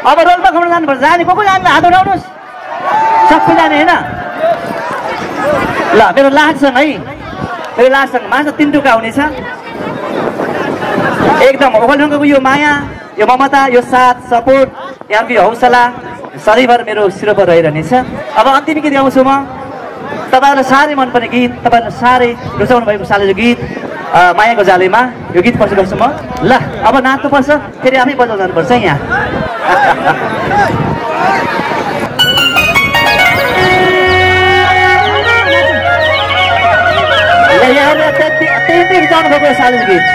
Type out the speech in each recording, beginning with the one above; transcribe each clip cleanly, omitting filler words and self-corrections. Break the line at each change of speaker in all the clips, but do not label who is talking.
अब रोल्पा घुम्न जानुपर्छ जाने को जाने हात उठाउनुहोस् सबै जाने होइन ल मेरो लास्टसँग है मेरो लास्टसँग माछा 3 टुक्रा हुनेछ एकदम ओखलढुङ्गाको यो माया यो ममता यो साथ सपोर्ट यहाँको हौसला सधैँभर मेरो शिरोपर रहिरहनेछ अब अन्तिम गीत गाउँछु म तपाईँहरूलाई साह्रै मनपर्ने गीत तपाईँहरूलाई साह्रै रुचाउनु भएको सालेको गीत मायाको जालेमा यो गीत पछि गर्छु म ल अब नाच्नुपर्छ फेरि आफै बजाउनुपर्छ यहाँ जानु भएको सालेको गीत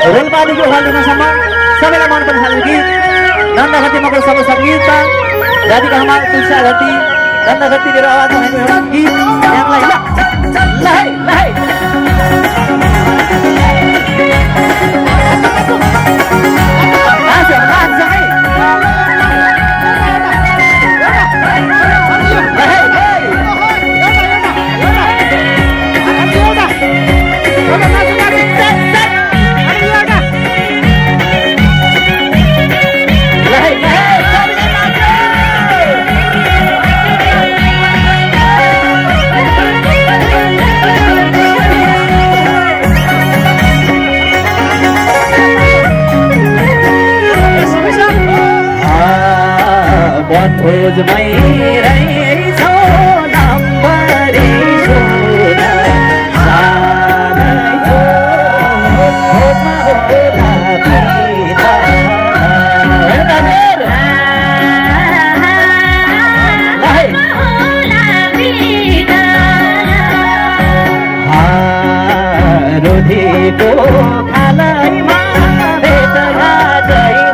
रोल्पालीको ओखलढुङ्गासम्म सबैलाई मनपर्ने सालेको गीत नन्दघटी मगर सबै सङ्गीतमा राधिका हमाल तुलसा घटी नन्दघटी मेरो आवाजमा भएको गीत यहाँलाई ल है खोजमै रहेछौ नम्बरी सोना सानैको खोजमा होला बिदा रोधीको खालैमा भेट गाजै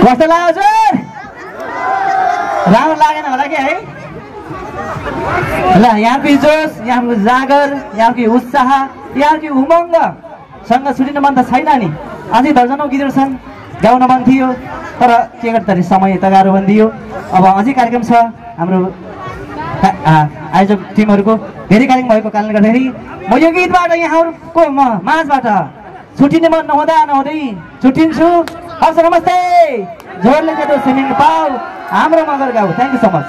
कस्तो लाग्यो हजुर? राम्रो लागेन होला कि है? ल यहाँको जोस, यहाँको जागर, यहाँको उत्साह, यहाँको उमङ्गसँग छुटिन मन त छैन नि। अझै दर्जनौँ गीतहरू छन्, गाउन मन थियो, तर के गर्दाखेरि समय यता गाह्रो बनिदियो। अब अझै कार्यक्रम छ हाम्रो आयोजक टिमहरूको, धेरै कार्यक्रम भएको कारणले गर्दाखेरि म यो गीतबाट यहाँहरूको माझबाट छुटिने मन नहुँदै छुट्टिन्छु। हवस्, नमस्ते। जोरले चाहिँ स्विमिङ पाऊ हाम्रो मगर गाउँ। Thank you so much.